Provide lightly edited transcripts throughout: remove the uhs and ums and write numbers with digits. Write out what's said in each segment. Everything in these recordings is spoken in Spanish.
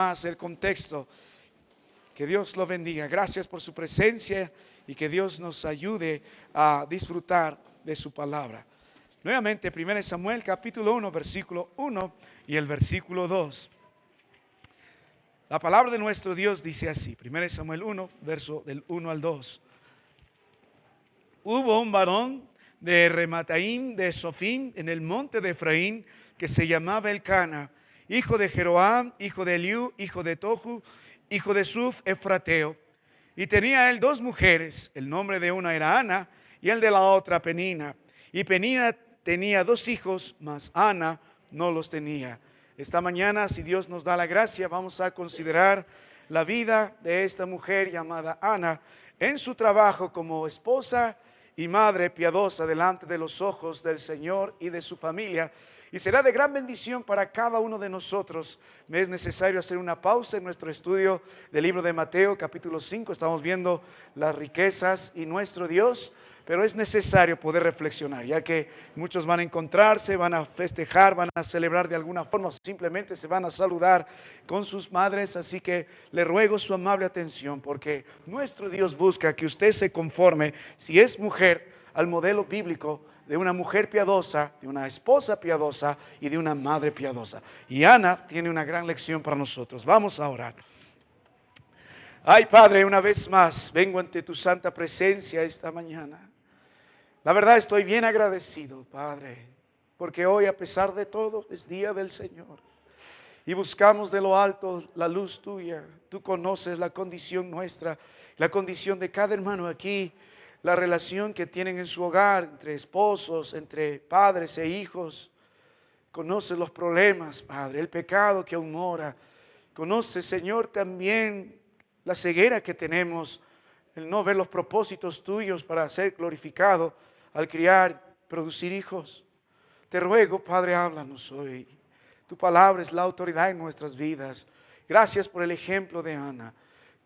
más el contexto. Que Dios lo bendiga. Gracias por su presencia y que Dios nos ayude a disfrutar de su palabra. Nuevamente, 1 Samuel capítulo 1, versículo 1 y el versículo 2. La palabra de nuestro Dios dice así, 1 Samuel 1, verso del 1 al 2. Hubo un varón de Remataim de Sofim en el monte de Efraín que se llamaba Elcana, hijo de Jeroam, hijo de Eliú, hijo de Tohu, hijo de Suf, Efrateo. Y tenía él dos mujeres, el nombre de una era Ana y el de la otra Penina. Y Penina tenía dos hijos, mas Ana no los tenía. Esta mañana, si Dios nos da la gracia, vamos a considerar la vida de esta mujer llamada Ana en su trabajo como esposa y madre piadosa delante de los ojos del Señor y de su familia. Y será de gran bendición para cada uno de nosotros. Me es necesario hacer una pausa en nuestro estudio del libro de Mateo, capítulo 5. Estamos viendo las riquezas y nuestro Dios, pero es necesario poder reflexionar, ya que muchos van a encontrarse, van a festejar, van a celebrar de alguna forma, o simplemente se van a saludar con sus madres. Así que le ruego su amable atención, porque nuestro Dios busca que usted se conforme, si es mujer, al modelo bíblico de una mujer piadosa, de una esposa piadosa y de una madre piadosa. Y Ana tiene una gran lección para nosotros. Vamos a orar. Ay, Padre, una vez más vengo ante tu santa presencia esta mañana. La verdad estoy bien agradecido, Padre, porque hoy, a pesar de todo, es día del Señor. Y buscamos de lo alto la luz tuya. Tú conoces la condición nuestra, la condición de cada hermano aquí, la relación que tienen en su hogar, entre esposos, entre padres e hijos. Conoces los problemas, Padre, el pecado que aún mora. Conoces, Señor, también la ceguera que tenemos, el no ver los propósitos tuyos para ser glorificado al criar, producir hijos. Te ruego, Padre, háblanos hoy. Tu palabra es la autoridad en nuestras vidas. Gracias por el ejemplo de Ana.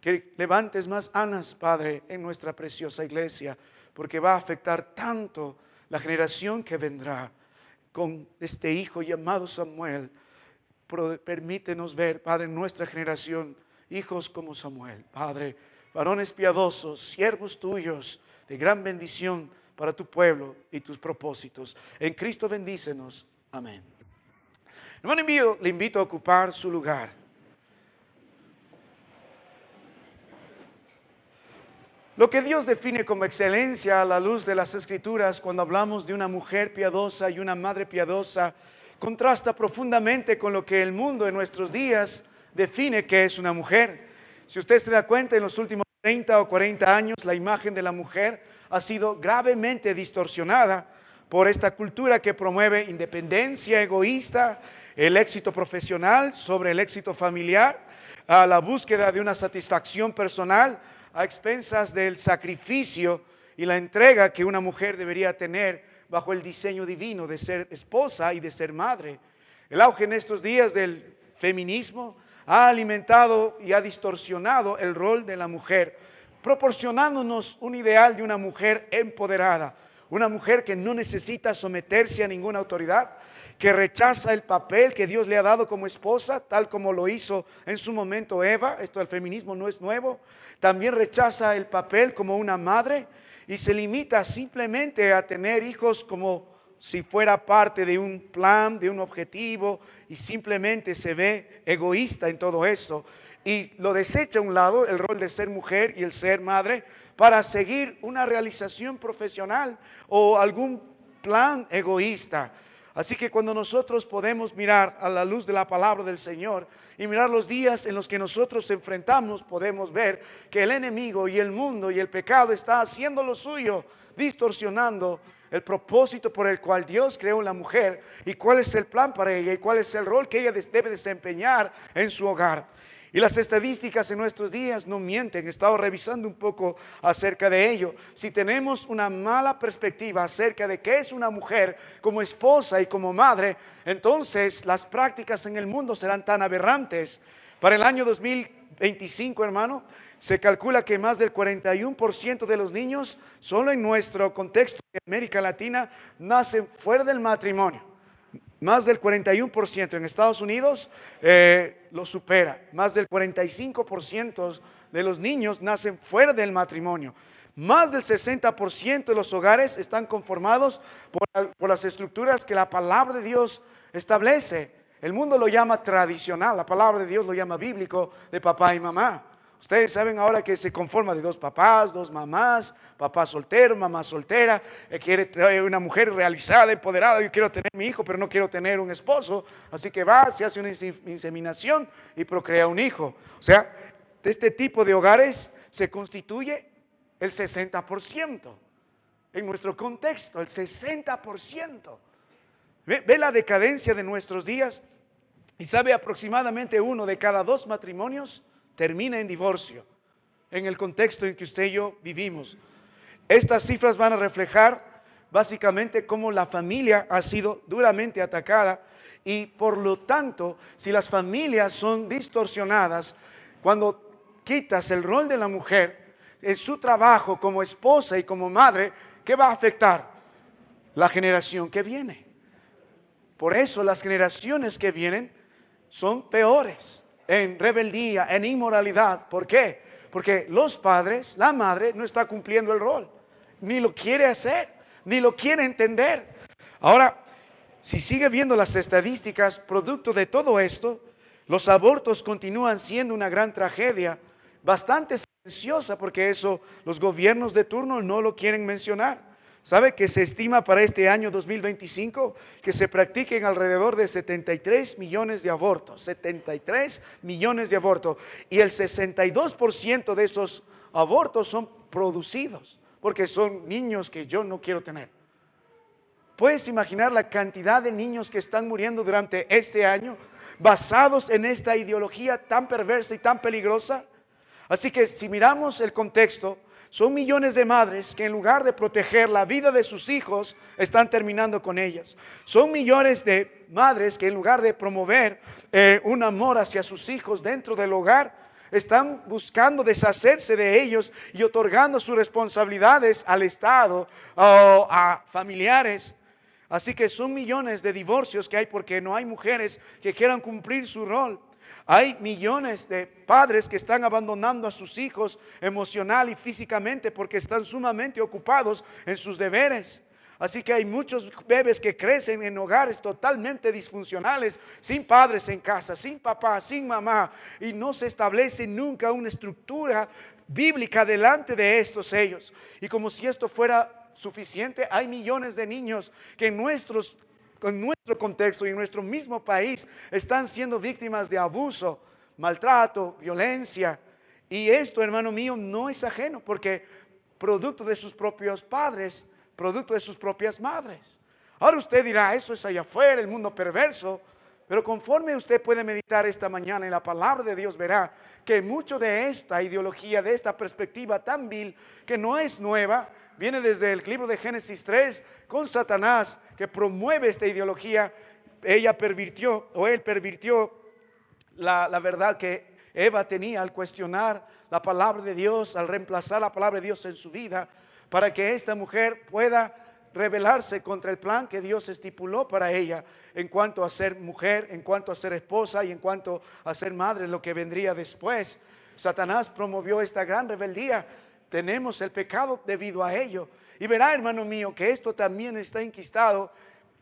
Que levantes más Anas, Padre, en nuestra preciosa iglesia, porque va a afectar tanto la generación que vendrá con este hijo llamado Samuel. Permítenos ver, Padre, en nuestra generación, hijos como Samuel, Padre, varones piadosos, siervos tuyos, de gran bendición para tu pueblo y tus propósitos. En Cristo bendícenos. Amén. Hermano, le invito a ocupar su lugar. Lo que Dios define como excelencia a la luz de las Escrituras cuando hablamos de una mujer piadosa y una madre piadosa contrasta profundamente con lo que el mundo en nuestros días define que es una mujer. Si usted se da cuenta, en los últimos 30 o 40 años la imagen de la mujer ha sido gravemente distorsionada por esta cultura que promueve independencia egoísta, el éxito profesional sobre el éxito familiar, a la búsqueda de una satisfacción personal a expensas del sacrificio y la entrega que una mujer debería tener bajo el diseño divino de ser esposa y de ser madre. El auge en estos días del feminismo ha alimentado y ha distorsionado el rol de la mujer, proporcionándonos un ideal de una mujer empoderada, una mujer que no necesita someterse a ninguna autoridad, que rechaza el papel que Dios le ha dado como esposa, tal como lo hizo en su momento Eva. Esto del feminismo no es nuevo. También rechaza el papel como una madre y se limita simplemente a tener hijos como si fuera parte de un plan, de un objetivo, y simplemente se ve egoísta en todo esto. Y lo desecha a un lado, el rol de ser mujer y el ser madre, para seguir una realización profesional o algún plan egoísta. Así que cuando nosotros podemos mirar a la luz de la palabra del Señor y mirar los días en los que nosotros enfrentamos, podemos ver que el enemigo y el mundo y el pecado está haciendo lo suyo, distorsionando el propósito por el cual Dios creó a la mujer y cuál es el plan para ella y cuál es el rol que ella debe desempeñar en su hogar. Y las estadísticas en nuestros días no mienten. He estado revisando un poco acerca de ello. Si tenemos una mala perspectiva acerca de qué es una mujer como esposa y como madre, entonces las prácticas en el mundo serán tan aberrantes. Para el año 2025, hermano, se calcula que más del 41% de los niños, solo en nuestro contexto de América Latina, nacen fuera del matrimonio. Más del 41% en Estados Unidos lo supera. Más del 45% de los niños nacen fuera del matrimonio. Más del 60% de los hogares están conformados por las estructuras que la palabra de Dios establece. El mundo lo llama tradicional, la palabra de Dios lo llama bíblico, de papá y mamá. Ustedes saben ahora que se conforma de dos papás, dos mamás, papá soltero, mamá soltera, quiere tener una mujer realizada, empoderada. Yo quiero tener mi hijo, pero no quiero tener un esposo. Así que va, se hace una inseminación y procrea un hijo. O sea, de este tipo de hogares se constituye el 60%. En nuestro contexto, el 60%. Ve la decadencia de nuestros días y sabe aproximadamente 1 de cada 2 matrimonios termina en divorcio, en el contexto en que usted y yo vivimos. Estas cifras van a reflejar básicamente cómo la familia ha sido duramente atacada y por lo tanto, si las familias son distorsionadas, cuando quitas el rol de la mujer en su trabajo como esposa y como madre, ¿qué va a afectar? La generación que viene. Por eso las generaciones que vienen son peores en rebeldía, en inmoralidad. ¿Por qué? Porque los padres, la madre no está cumpliendo el rol, ni lo quiere hacer, ni lo quiere entender. Ahora, si sigue viendo las estadísticas, producto de todo esto, los abortos continúan siendo una gran tragedia, bastante silenciosa, porque eso los gobiernos de turno no lo quieren mencionar. ¿Sabe que se estima para este año 2025 que se practiquen alrededor de 73 millones de abortos? 73 millones de abortos. Y el 62% de esos abortos son producidos, porque son niños que yo no quiero tener. ¿Puedes imaginar la cantidad de niños que están muriendo durante este año basados en esta ideología tan perversa y tan peligrosa? Así que si miramos el contexto, son millones de madres que en lugar de proteger la vida de sus hijos, están terminando con ellas. Son millones de madres que en lugar de promover un amor hacia sus hijos dentro del hogar, están buscando deshacerse de ellos y otorgando sus responsabilidades al Estado o a familiares. Así que son millones de divorcios que hay porque no hay mujeres que quieran cumplir su rol. Hay millones de padres que están abandonando a sus hijos emocional y físicamente porque están sumamente ocupados en sus deberes. Así que hay muchos bebés que crecen en hogares totalmente disfuncionales, sin padres en casa, sin papá, sin mamá, y no se establece nunca una estructura bíblica delante de estos ellos. Y como si esto fuera suficiente, hay millones de niños que en nuestro contexto y en nuestro mismo país están siendo víctimas de abuso, maltrato, violencia. Y esto, hermano mío, no es ajeno porque producto de sus propios padres, producto de sus propias madres. Ahora usted dirá, eso es allá afuera, el mundo perverso. Pero conforme usted puede meditar esta mañana en la palabra de Dios, verá que mucho de esta ideología, de esta perspectiva tan vil, que no es nueva, viene desde el libro de Génesis 3 con Satanás, que promueve esta ideología. Él pervirtió la verdad que Eva tenía al cuestionar la palabra de Dios, al reemplazar la palabra de Dios en su vida, para que esta mujer pueda rebelarse contra el plan que Dios estipuló para ella en cuanto a ser mujer, en cuanto a ser esposa y en cuanto a ser madre, lo que vendría después. Satanás promovió esta gran rebeldía. Tenemos el pecado debido a ello. Y verá, hermano mío, que esto también está enquistado,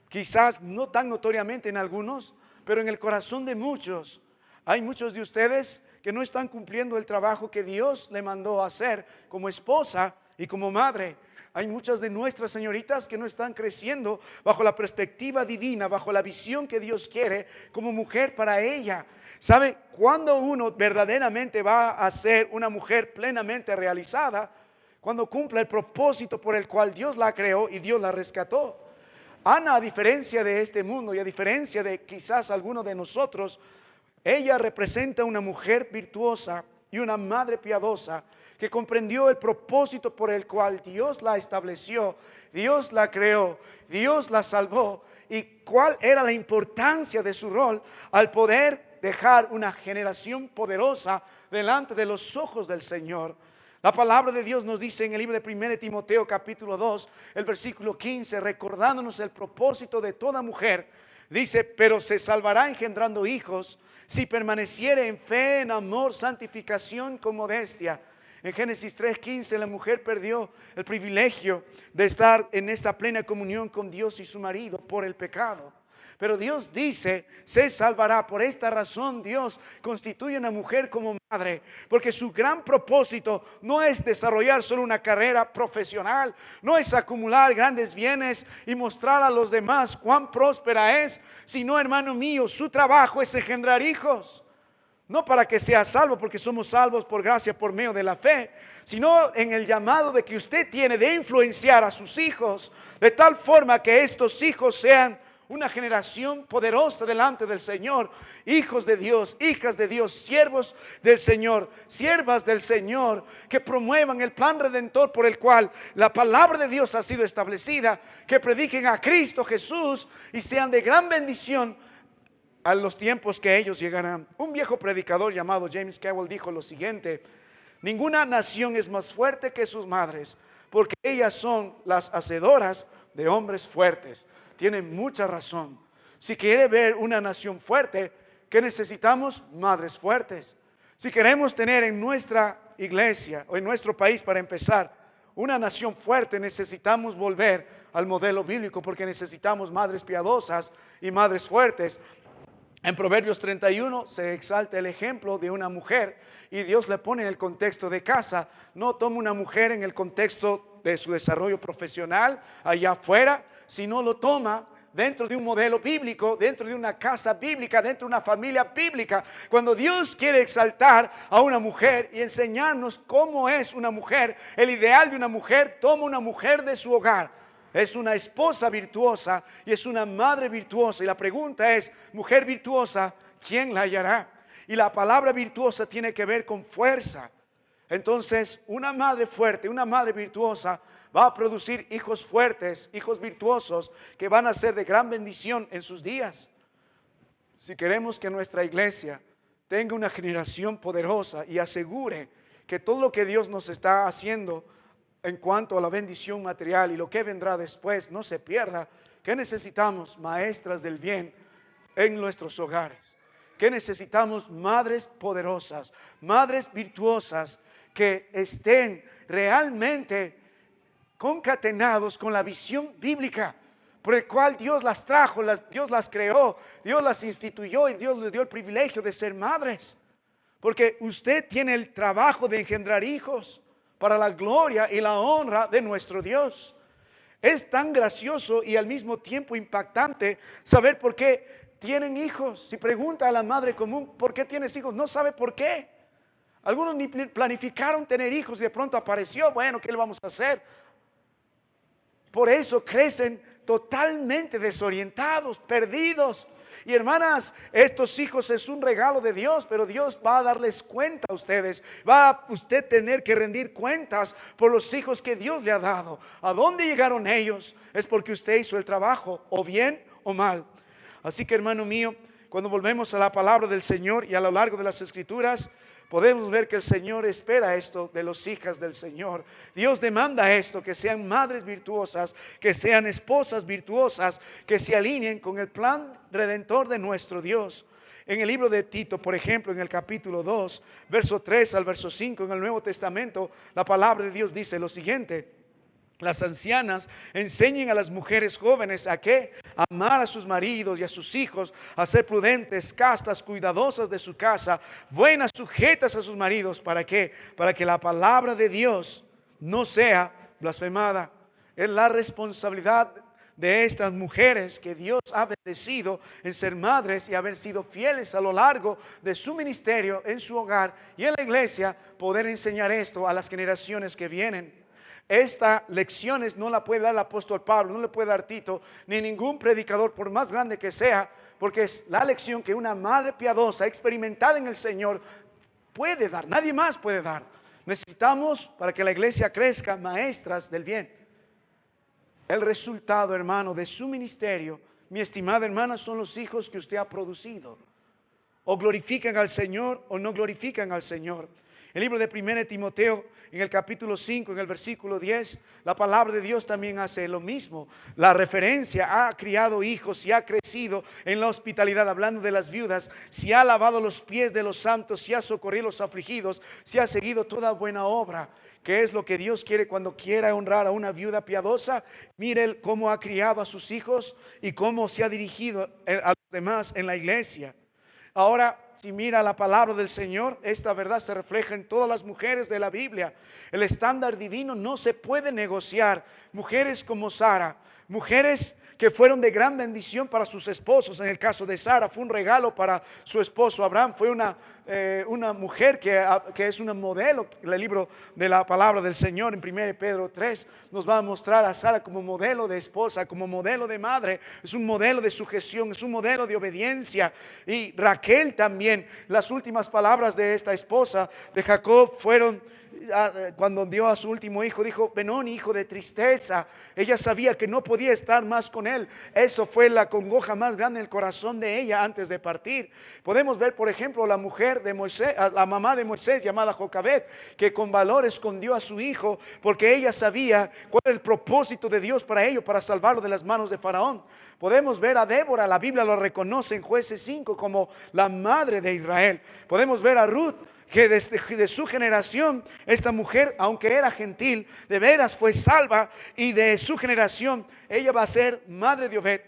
quizás no tan notoriamente en algunos, pero en el corazón de muchos. Hay muchos de ustedes que no están cumpliendo el trabajo que Dios le mandó a hacer como esposa y como madre. Hay muchas de nuestras señoritas que no están creciendo bajo la perspectiva divina, bajo la visión que Dios quiere como mujer para ella. ¿Sabe? Cuando uno verdaderamente va a ser una mujer plenamente realizada, cuando cumple el propósito por el cual Dios la creó y Dios la rescató. Ana, a diferencia de este mundo y a diferencia de quizás alguno de nosotros, ella representa una mujer virtuosa y una madre piadosa que comprendió el propósito por el cual Dios la estableció, Dios la creó, Dios la salvó y cuál era la importancia de su rol al poder dejar una generación poderosa delante de los ojos del Señor. La palabra de Dios nos dice en el libro de 1 Timoteo capítulo 2, el versículo 15, recordándonos el propósito de toda mujer. Dice, pero se salvará engendrando hijos si permaneciere en fe, en amor, santificación con modestia. En Génesis 3:15 la mujer perdió el privilegio de estar en esta plena comunión con Dios y su marido por el pecado. Pero Dios dice, se salvará. Por esta razón Dios constituye a una mujer como madre, porque su gran propósito no es desarrollar solo una carrera profesional, no es acumular grandes bienes y mostrar a los demás cuán próspera es, sino, hermano mío, su trabajo es engendrar hijos. No para que sea salvo, porque somos salvos por gracia, por medio de la fe, sino en el llamado de que usted tiene de influenciar a sus hijos, de tal forma que estos hijos sean una generación poderosa delante del Señor, hijos de Dios, hijas de Dios, siervos del Señor, siervas del Señor, que promuevan el plan redentor por el cual la palabra de Dios ha sido establecida, que prediquen a Cristo Jesús y sean de gran bendición a los tiempos que ellos llegarán. Un viejo predicador llamado James Cowell dijo lo siguiente: ninguna nación es más fuerte que sus madres, porque ellas son las hacedoras de hombres fuertes. Tiene mucha razón. Si quiere ver una nación fuerte, ¿qué necesitamos? Madres fuertes. Si queremos tener en nuestra iglesia o en nuestro país, para empezar, una nación fuerte, necesitamos volver al modelo bíblico, porque necesitamos madres piadosas y madres fuertes. En Proverbios 31 se exalta el ejemplo de una mujer y Dios le pone en el contexto de casa. No toma una mujer en el contexto de su desarrollo profesional allá afuera, sino lo toma dentro de un modelo bíblico, dentro de una casa bíblica, dentro de una familia bíblica. Cuando Dios quiere exaltar a una mujer y enseñarnos cómo es una mujer, el ideal de una mujer, toma una mujer de su hogar. Es una esposa virtuosa y es una madre virtuosa. Y la pregunta es, mujer virtuosa, ¿quién la hallará? Y la palabra virtuosa tiene que ver con fuerza. Entonces, una madre fuerte, una madre virtuosa va a producir hijos fuertes, hijos virtuosos, que van a ser de gran bendición en sus días. Si queremos que nuestra iglesia tenga una generación poderosa y asegure que todo lo que Dios nos está haciendo en cuanto a la bendición material y lo que vendrá después no se pierda, ¿qué necesitamos? Maestras del bien en nuestros hogares. ¿Qué necesitamos? Madres poderosas, madres virtuosas, que estén realmente concatenados con la visión bíblica por el cual Dios las trajo, Dios las creó, Dios las instituyó y Dios les dio el privilegio de ser madres. Porque usted tiene el trabajo de engendrar hijos para la gloria y la honra de nuestro Dios. Es tan gracioso y al mismo tiempo impactante saber por qué tienen hijos. Si pregunta a la madre común, ¿por qué tienes hijos? No sabe por qué. Algunos ni planificaron tener hijos y de pronto apareció. Bueno, ¿qué le vamos a hacer? Por eso crecen totalmente desorientados, perdidos. Y hermanas, estos hijos es un regalo de Dios, pero Dios va a darles cuenta a ustedes. Va a usted tener que rendir cuentas por los hijos que Dios le ha dado. ¿A dónde llegaron ellos? Es porque usted hizo el trabajo, o bien o mal. Así que, hermano mío, cuando volvemos a la palabra del Señor y a lo largo de las Escrituras, podemos ver que el Señor espera esto de las hijas del Señor. Dios demanda esto, que sean madres virtuosas, que sean esposas virtuosas, que se alineen con el plan redentor de nuestro Dios. En el libro de Tito, por ejemplo, en el capítulo 2, verso 3 al verso 5, en el Nuevo Testamento, la palabra de Dios dice lo siguiente: las ancianas enseñen a las mujeres jóvenes a qué: a amar a sus maridos y a sus hijos, a ser prudentes, castas, cuidadosas de su casa, buenas, sujetas a sus maridos. ¿Para qué? Para que la palabra de Dios no sea blasfemada. Es la responsabilidad de estas mujeres que Dios ha bendecido en ser madres y haber sido fieles a lo largo de su ministerio en su hogar y en la iglesia, poder enseñar esto a las generaciones que vienen. Esta lecciones no la puede dar el apóstol Pablo, no le puede dar Tito, ni ningún predicador, por más grande que sea, porque es la lección que una madre piadosa, experimentada en el Señor, puede dar. Nadie más puede dar. Necesitamos, para que la iglesia crezca, maestras del bien. El resultado, hermano, de su ministerio, mi estimada hermana, son los hijos que usted ha producido. O glorifican al Señor o no glorifican al Señor. El libro de 1 Timoteo, en el capítulo 5, en el versículo 10, la palabra de Dios también hace lo mismo. La referencia: ha criado hijos y ha crecido en la hospitalidad, hablando de las viudas, si ha lavado los pies de los santos, si ha socorrido a los afligidos, si ha seguido toda buena obra. ¿Qué es lo que Dios quiere cuando quiera honrar a una viuda piadosa? Mire cómo ha criado a sus hijos y cómo se ha dirigido a los demás en la iglesia. Ahora, si mira la palabra del Señor, esta verdad se refleja en todas las mujeres de la Biblia. El estándar divino no se puede negociar. Mujeres como Sara, mujeres que fueron de gran bendición para sus esposos. En el caso de Sara fue un regalo para su esposo Abraham. Fue una mujer que es una modelo. El libro de la palabra del Señor en 1 Pedro 3 nos va a mostrar a Sara como modelo de esposa, como modelo de madre. Es un modelo de sujeción, es un modelo de obediencia. Y Raquel también. Las últimas palabras de esta esposa de Jacob fueron: cuando dio a su último hijo, dijo: Benoni, hijo de tristeza. Ella sabía que no podía estar más con él. Eso fue la congoja más grande en el corazón de ella antes de partir. Podemos ver, por ejemplo, la mujer de Moisés, la mamá de Moisés, llamada Jocabed, que con valor escondió a su hijo porque ella sabía cuál era el propósito de Dios para ello, para salvarlo de las manos de Faraón. Podemos ver a Débora, la Biblia lo reconoce en Jueces 5 como la madre de Israel. Podemos ver a Ruth, que de su generación, esta mujer, aunque era gentil, de veras fue salva, y de su generación ella va a ser madre de Obed.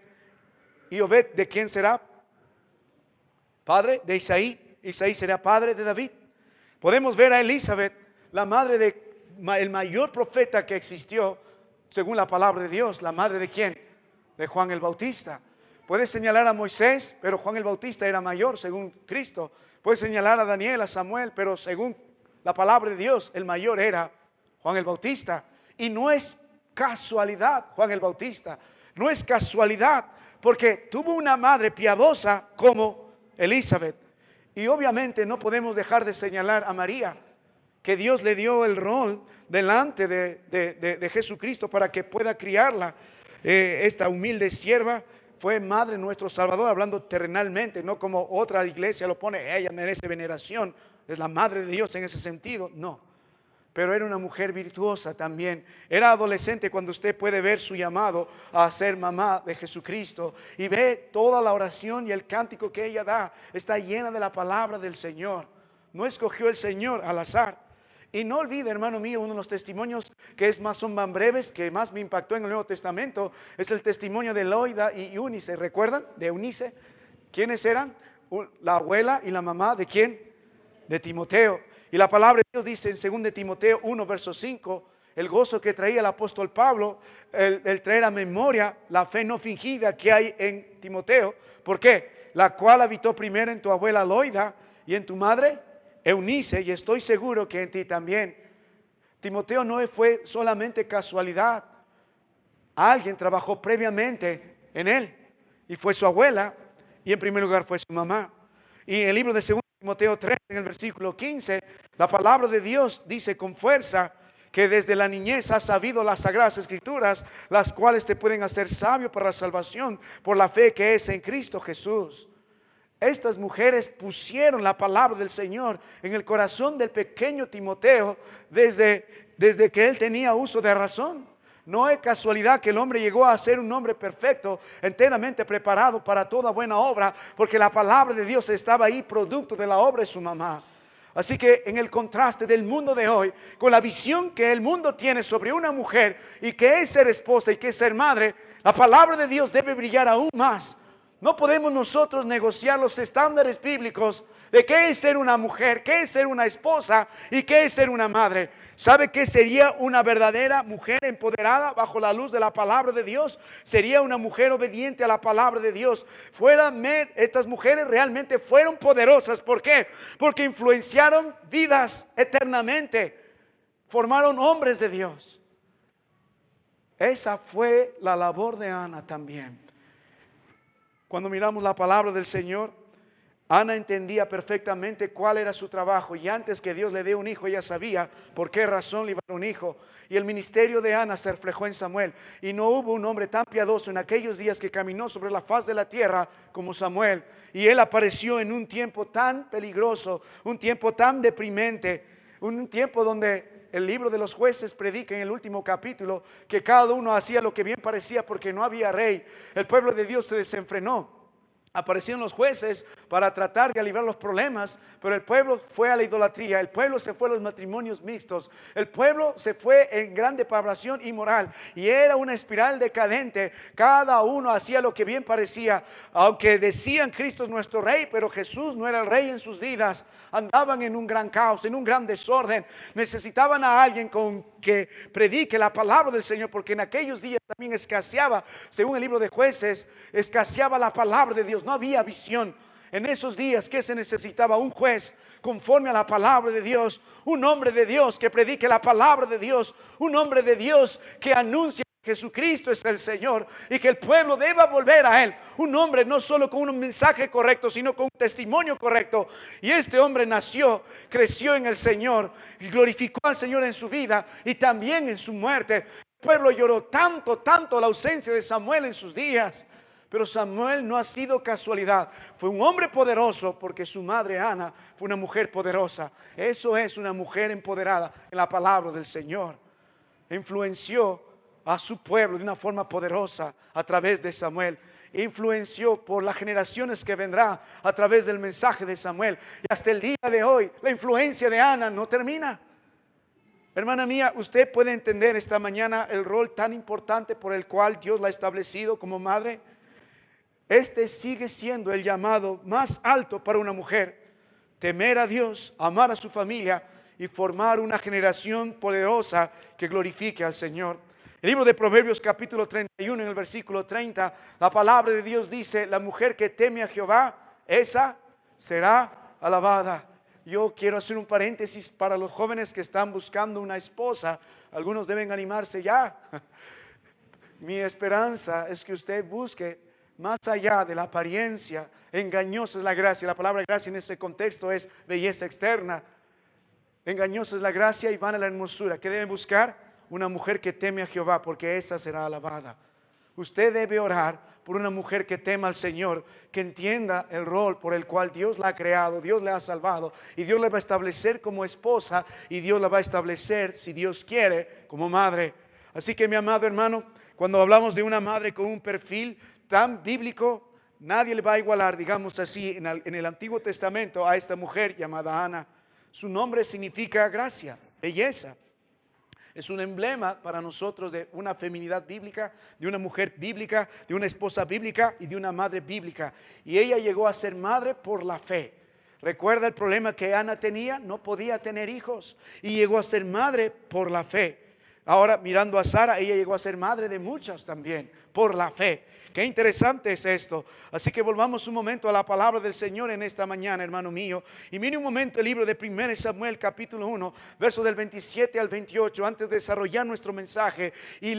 ¿Y Obed de quién será? Padre de Isaí. Isaí será padre de David. Podemos ver a Elizabeth, la madre del mayor profeta que existió, según la palabra de Dios. ¿La madre de quién? De Juan el Bautista. Puedes señalar a Moisés, pero Juan el Bautista era mayor según Cristo. Puedes señalar a Daniel, a Samuel, pero según la palabra de Dios, el mayor era Juan el Bautista. Y no es casualidad, Juan el Bautista. No es casualidad, porque tuvo una madre piadosa como Elizabeth. Y obviamente no podemos dejar de señalar a María, que Dios le dio el rol delante de Jesucristo para que pueda criarla. Esta humilde sierva fue madre de nuestro Salvador, hablando terrenalmente, no como otra iglesia lo pone: ella merece veneración, es la madre de Dios en ese sentido. No, pero era una mujer virtuosa también. Era adolescente cuando usted puede ver su llamado a ser mamá de Jesucristo, y ve toda la oración y el cántico que ella da. Está llena de la palabra del Señor. No escogió el Señor al azar. Y no olvide, hermano mío, uno de los testimonios que son más breves, que más me impactó en el Nuevo Testamento, es el testimonio de Loida y Eunice. ¿Recuerdan? De Eunice. ¿Quiénes eran? La abuela y la mamá de ¿quién? De Timoteo. Y la palabra de Dios dice en 2 Timoteo 1, verso 5, el gozo que traía el apóstol Pablo, el traer a memoria la fe no fingida que hay en Timoteo. ¿Por qué? La cual habitó primero en tu abuela Loida y en tu madre Eunice, y estoy seguro que en ti también. Timoteo no fue solamente casualidad. Alguien trabajó previamente en él, y fue su abuela, y en primer lugar fue su mamá. Y en el libro de 2 Timoteo 3, en el versículo 15, la palabra de Dios dice con fuerza que desde la niñez has sabido las sagradas escrituras, las cuales te pueden hacer sabio para la salvación por la fe que es en Cristo Jesús. Estas mujeres pusieron la palabra del Señor en el corazón del pequeño Timoteo desde que él tenía uso de razón. No es casualidad que el hombre llegó a ser un hombre perfecto, enteramente preparado para toda buena obra, porque la palabra de Dios estaba ahí, producto de la obra de su mamá. Así que en el contraste del mundo de hoy, con la visión que el mundo tiene sobre una mujer y que es ser esposa y que es ser madre, la palabra de Dios debe brillar aún más. No podemos nosotros negociar los estándares bíblicos de qué es ser una mujer, qué es ser una esposa y qué es ser una madre. ¿Sabe qué sería una verdadera mujer empoderada bajo la luz de la palabra de Dios? Sería una mujer obediente a la palabra de Dios. Estas mujeres realmente fueron poderosas. ¿Por qué? Porque influenciaron vidas eternamente. Formaron hombres de Dios. Esa fue la labor de Ana también. Cuando miramos la palabra del Señor, Ana entendía perfectamente cuál era su trabajo, y antes que Dios le dé un hijo, ella sabía por qué razón le iba a dar un hijo. Y el ministerio de Ana se reflejó en Samuel, y no hubo un hombre tan piadoso en aquellos días que caminó sobre la faz de la tierra como Samuel. Y él apareció en un tiempo tan peligroso, un tiempo tan deprimente, un tiempo donde el libro de los jueces predica en el último capítulo que cada uno hacía lo que bien parecía porque no había rey. El pueblo de Dios se desenfrenó. Aparecieron los jueces para tratar de aliviar los problemas, pero el pueblo fue a la idolatría, el pueblo se fue a los matrimonios mixtos, el pueblo se fue en gran depravación inmoral y era una espiral decadente. Cada uno hacía lo que bien parecía, aunque decían Cristo es nuestro rey, pero Jesús no era el rey en sus vidas. Andaban en un gran caos, en un gran desorden. Necesitaban a alguien con que predique la palabra del Señor, porque en aquellos días también escaseaba, según el libro de Jueces, escaseaba la palabra de Dios. No había visión. En esos días, ¿qué se necesitaba? Un juez conforme a la palabra de Dios, un hombre de Dios que predique la palabra de Dios, un hombre de Dios que anuncie que Jesucristo es el Señor y que el pueblo deba volver a Él. Un hombre no solo con un mensaje correcto, sino con un testimonio correcto. Y este hombre nació, creció en el Señor y glorificó al Señor en su vida y también en su muerte. El pueblo lloró tanto la ausencia de Samuel en sus días. Pero Samuel no ha sido casualidad. Fue un hombre poderoso porque su madre Ana fue una mujer poderosa. Eso es una mujer empoderada en la palabra del Señor. Influenció a su pueblo de una forma poderosa a través de Samuel. Influenció por las generaciones que vendrá a través del mensaje de Samuel. Y hasta el día de hoy la influencia de Ana no termina. Hermana mía, usted puede entender esta mañana el rol tan importante por el cual Dios la ha establecido como madre. Este sigue siendo el llamado más alto para una mujer: temer a Dios, amar a su familia y formar una generación poderosa que glorifique al Señor. El libro de Proverbios capítulo 31 en el versículo 30, la palabra de Dios dice: la mujer que teme a Jehová, esa será alabada. Yo quiero hacer un paréntesis para los jóvenes que están buscando una esposa. Algunos deben animarse ya. Mi esperanza es que usted busque más allá de la apariencia. Engañosa es la gracia. La palabra gracia en este contexto es belleza externa. Engañosa es la gracia y vana la hermosura. ¿Qué debe buscar? Una mujer que teme a Jehová, porque esa será alabada. Usted debe orar por una mujer que tema al Señor, que entienda el rol por el cual Dios la ha creado, Dios la ha salvado y Dios la va a establecer como esposa y Dios la va a establecer, si Dios quiere, como madre. Así que, mi amado hermano, cuando hablamos de una madre con un perfil tan bíblico, nadie le va a igualar, digamos así, en el Antiguo Testamento a esta mujer llamada Ana. Su nombre significa gracia, belleza. Es un emblema para nosotros de una feminidad bíblica, de una mujer bíblica, de una esposa bíblica y de una madre bíblica. Y ella llegó a ser madre por la fe. ¿Recuerda el problema que Ana tenía? No podía tener hijos y llegó a ser madre por la fe. Ahora, mirando a Sara, ella llegó a ser madre de muchas también por la fe. Qué interesante es esto. Así que volvamos un momento a la palabra del Señor en esta mañana, hermano mío. Y mire un momento el libro de 1 Samuel capítulo 1, versos del 27 al 28, antes de desarrollar nuestro mensaje. Y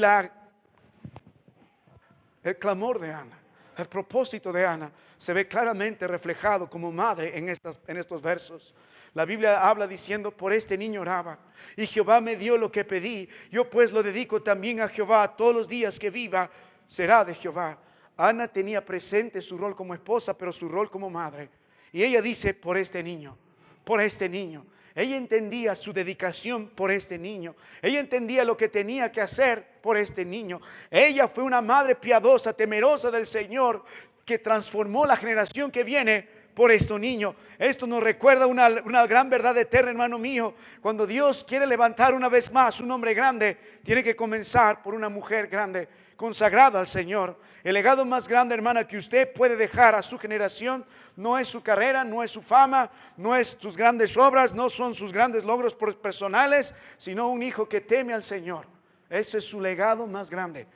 el clamor de Ana, el propósito de Ana, se ve claramente reflejado como madre en estos versos. La Biblia habla diciendo: por este niño oraba, y Jehová me dio lo que pedí. Yo pues lo dedico también a Jehová. Todos los días que viva será de Jehová. Ana tenía presente su rol como esposa, pero su rol como madre. Y ella dice: por este niño, por este niño. Ella entendía su dedicación por este niño. Ella entendía lo que tenía que hacer por este niño. Ella fue una madre piadosa, temerosa del Señor, que transformó la generación que viene por este niño. Esto nos recuerda una gran verdad eterna, hermano mío. Cuando Dios quiere levantar una vez más un hombre grande, tiene que comenzar por una mujer grande, consagrada al Señor. El legado más grande, hermana, que usted puede dejar a su generación no es su carrera, no es su fama, no es sus grandes obras, no son sus grandes logros personales, sino un hijo que teme al Señor. Ese es su legado más grande.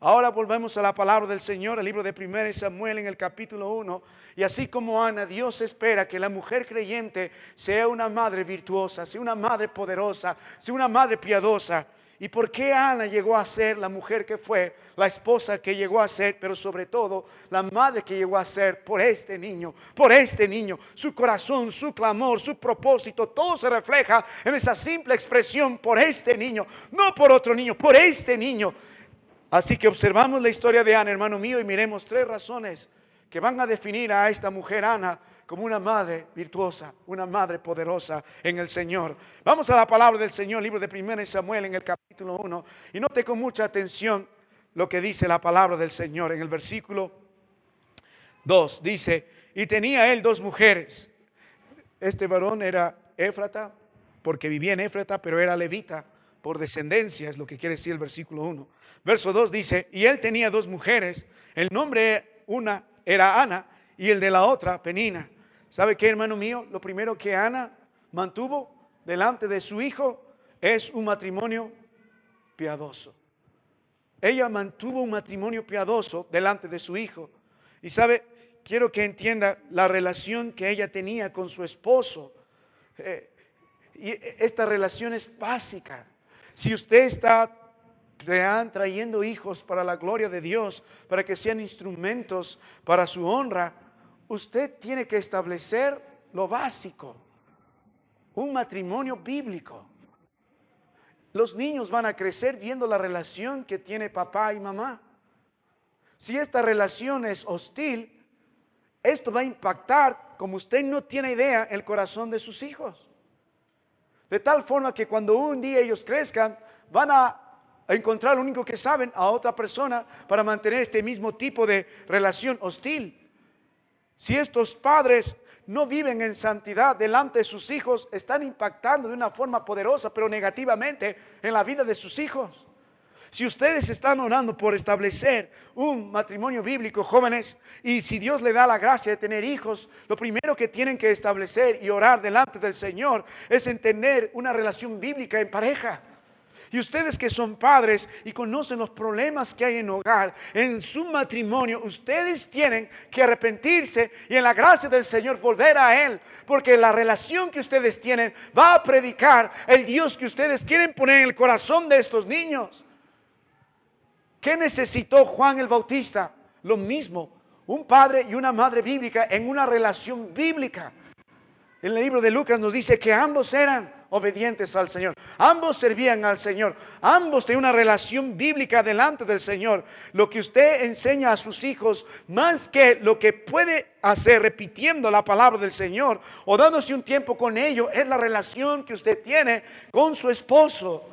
Ahora volvemos a la palabra del Señor, el libro de 1 Samuel en el capítulo 1. Y así como Ana, Dios espera que la mujer creyente sea una madre virtuosa, sea una madre poderosa, sea una madre piadosa. ¿Y por qué Ana llegó a ser la mujer que fue, la esposa que llegó a ser, pero sobre todo la madre que llegó a ser por este niño? Por este niño, su corazón, su clamor, su propósito, todo se refleja en esa simple expresión: por este niño, no por otro niño, por este niño. Así que observamos la historia de Ana, hermano mío, y miremos 3 razones que van a definir a esta mujer Ana como una madre virtuosa, una madre poderosa en el Señor. Vamos a la palabra del Señor, libro de 1 Samuel en el capítulo 1, y note con mucha atención lo que dice la palabra del Señor en el versículo 2. Dice, y tenía él 2 mujeres. Este varón era Éfrata, porque vivía en Éfrata, pero era levita por descendencia, es lo que quiere decir el versículo 1. Verso 2 dice, y él tenía 2 mujeres, el nombre una era Ana y el de la otra Penina. ¿Sabe qué, hermano mío? Lo primero que Ana mantuvo delante de su hijo es un matrimonio piadoso. Ella mantuvo un matrimonio piadoso delante de su hijo. Y sabe, quiero que entienda la relación que ella tenía con su esposo. Y esta relación es básica. Si usted está trayendo hijos para la gloria de Dios, para que sean instrumentos para su honra, usted tiene que establecer lo básico, un matrimonio bíblico. Los niños van a crecer viendo la relación que tiene papá y mamá. Si esta relación es hostil, esto va a impactar, como usted no tiene idea, el corazón de sus hijos. De tal forma que cuando un día ellos crezcan, van a encontrar lo único que saben a otra persona para mantener este mismo tipo de relación hostil. Si estos padres no viven en santidad delante de sus hijos, están impactando de una forma poderosa, pero negativamente en la vida de sus hijos. Si ustedes están orando por establecer un matrimonio bíblico, jóvenes, y si Dios le da la gracia de tener hijos, lo primero que tienen que establecer y orar delante del Señor es en tener una relación bíblica en pareja. Y ustedes que son padres y conocen los problemas que hay en hogar, en su matrimonio, ustedes tienen que arrepentirse y en la gracia del Señor volver a Él. Porque la relación que ustedes tienen va a predicar el Dios que ustedes quieren poner en el corazón de estos niños. ¿Qué necesitó Juan el Bautista? Lo mismo, un padre y una madre bíblica en una relación bíblica. En el libro de Lucas nos dice que ambos eran obedientes al Señor, ambos servían al Señor, ambos tenían una relación bíblica delante del Señor. Lo que usted enseña a sus hijos, más que lo que puede hacer repitiendo la palabra del Señor o dándose un tiempo con ellos, es la relación que usted tiene con su esposo.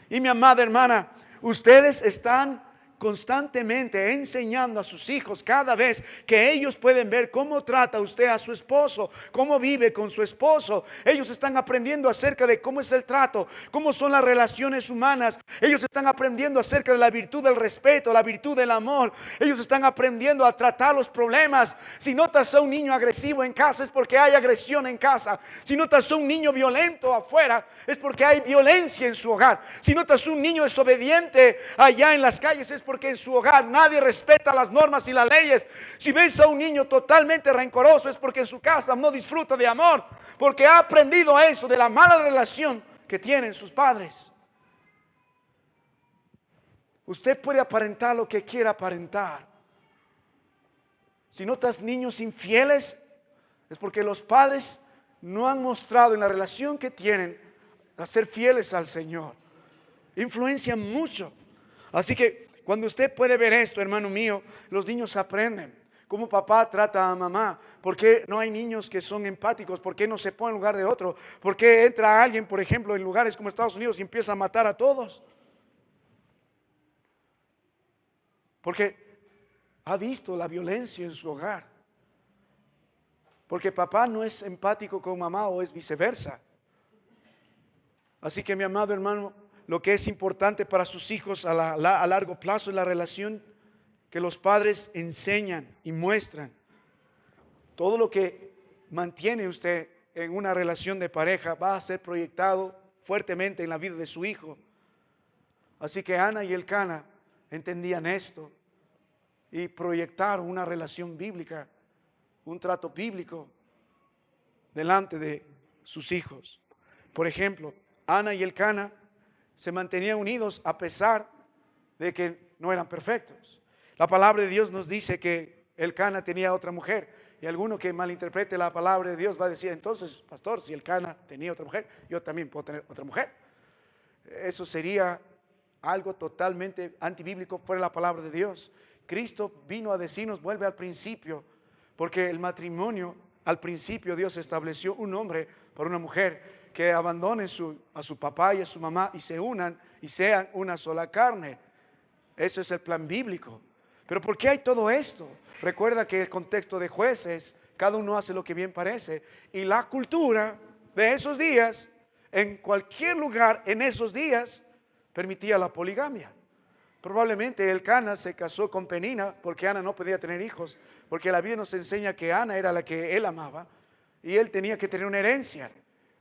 Y mi amada hermana, ustedes están constantemente enseñando a sus hijos cada vez que ellos pueden ver cómo trata usted a su esposo, cómo vive con su esposo. Ellos están aprendiendo acerca de cómo es el trato, cómo son las relaciones humanas. Ellos están aprendiendo acerca de la virtud del respeto, la virtud del amor. Ellos están aprendiendo a tratar los problemas. Si notas a un niño agresivo en casa, es porque hay agresión en casa. Si notas a un niño violento afuera, es porque hay violencia en su hogar. Si notas a un niño desobediente allá en las calles, es porque en su hogar nadie respeta las normas y las leyes. Si ves a un niño totalmente rencoroso, es porque en su casa no disfruta de amor, porque ha aprendido eso de la mala relación que tienen sus padres. Usted puede aparentar lo que quiera aparentar. Si notas niños infieles, es porque los padres no han mostrado en la relación que tienen a ser fieles al Señor. Influencian mucho. Así que cuando usted puede ver esto, hermano mío, los niños aprenden cómo papá trata a mamá. ¿Por qué no hay niños que son empáticos? ¿Por qué no se pone en lugar del otro? ¿Por qué entra alguien, por ejemplo, en lugares como Estados Unidos y empieza a matar a todos? Porque ha visto la violencia en su hogar. Porque papá no es empático con mamá o es viceversa. Así que mi amado hermano, lo que es importante para sus hijos a largo plazo es la relación que los padres enseñan y muestran. Todo lo que mantiene usted en una relación de pareja va a ser proyectado fuertemente en la vida de su hijo. Así que Ana y Elcana entendían esto y proyectaron una relación bíblica, un trato bíblico delante de sus hijos. Por ejemplo, Ana y Elcana se mantenían unidos a pesar de que no eran perfectos. La palabra de Dios nos dice que Elcana tenía otra mujer. Y alguno que malinterprete la palabra de Dios va a decir, entonces, pastor, si Elcana tenía otra mujer, yo también puedo tener otra mujer. Eso sería algo totalmente antibíblico fuera de la palabra de Dios. Cristo vino a decirnos, vuelve al principio, porque el matrimonio al principio Dios estableció un hombre para una mujer que abandonen a su papá y a su mamá y se unan y sean una sola carne. Ese es el plan bíblico. Pero ¿por qué hay todo esto? Recuerda que el contexto de Jueces, cada uno hace lo que bien parece. Y la cultura de esos días, en cualquier lugar en esos días, permitía la poligamia. Probablemente Elcana se casó con Penina porque Ana no podía tener hijos, porque la Biblia nos enseña que Ana era la que él amaba y él tenía que tener una herencia.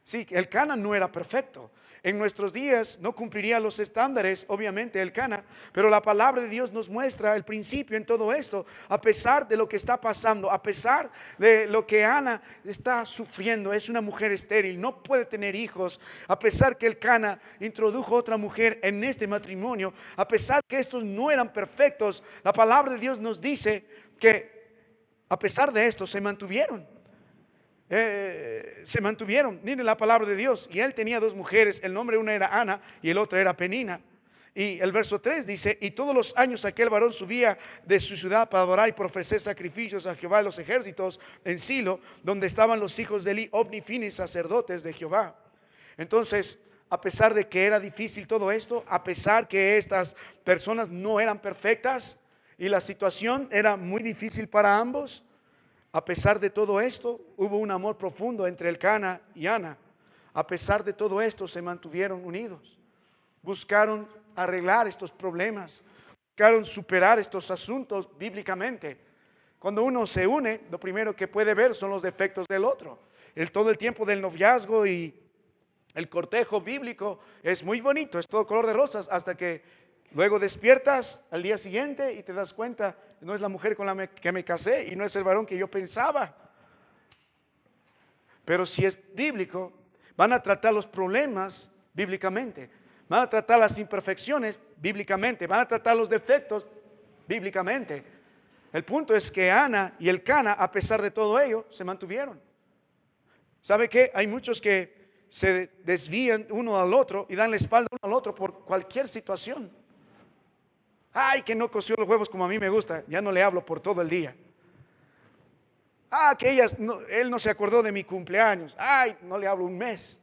Sí, Elcana no era perfecto. En nuestros días no cumpliría los estándares, obviamente, Elcana, pero la palabra de Dios nos muestra el principio en todo esto. A pesar de lo que está pasando, a pesar de lo que Ana está sufriendo, es una mujer estéril, no puede tener hijos. A pesar que Elcana introdujo otra mujer en este matrimonio, a pesar que estos no eran perfectos, la palabra de Dios nos dice que a pesar de esto se mantuvieron. Miren la palabra de Dios. Y él tenía dos mujeres, el nombre de una era Ana y el otro era Penina. Y el verso 3 dice: y todos los años aquel varón subía de su ciudad para adorar y por ofrecer sacrificios a Jehová de los ejércitos en Silo, donde estaban los hijos de Eli, Ofni y Finis, sacerdotes de Jehová. Entonces, a pesar de que era difícil todo esto, a pesar que estas personas no eran perfectas y la situación era muy difícil para ambos, a pesar de todo esto, hubo un amor profundo entre Elcana y Ana. A pesar de todo esto, se mantuvieron unidos. Buscaron arreglar estos problemas. Buscaron superar estos asuntos bíblicamente. Cuando uno se une, lo primero que puede ver son los defectos del otro. Todo el tiempo del noviazgo y el cortejo bíblico es muy bonito, es todo color de rosas, hasta que luego despiertas al día siguiente y te das cuenta, no es la mujer con la que me casé y no es el varón que yo pensaba. Pero si es bíblico, van a tratar los problemas bíblicamente, van a tratar las imperfecciones bíblicamente, van a tratar los defectos bíblicamente. El punto es que Ana y Elcana, a pesar de todo ello, se mantuvieron. ¿Sabe qué? Hay muchos que se desvían uno al otro y dan la espalda uno al otro por cualquier situación. Ay, que no coció los huevos como a mí me gusta, ya no le hablo por todo el día. Que él no se acordó de mi cumpleaños. Ay, no le hablo un mes.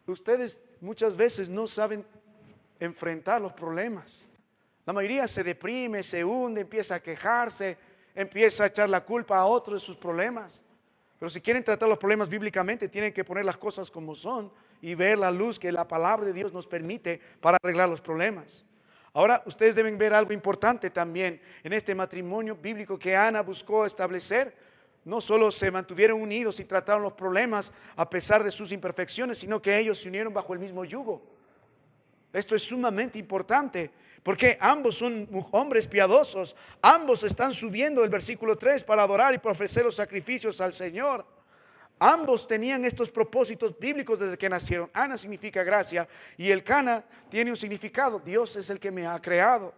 Ustedes muchas veces no saben enfrentar los problemas. La mayoría se deprime, se hunde, empieza a quejarse, empieza a echar la culpa a otros de sus problemas. Pero si quieren tratar los problemas bíblicamente, tienen que poner las cosas como son y ver la luz que la palabra de Dios nos permite para arreglar los problemas. Ahora, ustedes deben ver algo importante también en este matrimonio bíblico que Ana buscó establecer. No solo se mantuvieron unidos y trataron los problemas a pesar de sus imperfecciones, sino que ellos se unieron bajo el mismo yugo. Esto es sumamente importante, porque ambos son hombres piadosos. Ambos están subiendo el versículo 3 para adorar y para ofrecer los sacrificios al Señor. Ambos tenían estos propósitos bíblicos desde que nacieron. Ana significa gracia y Elcana tiene un significado: Dios es el que me ha creado.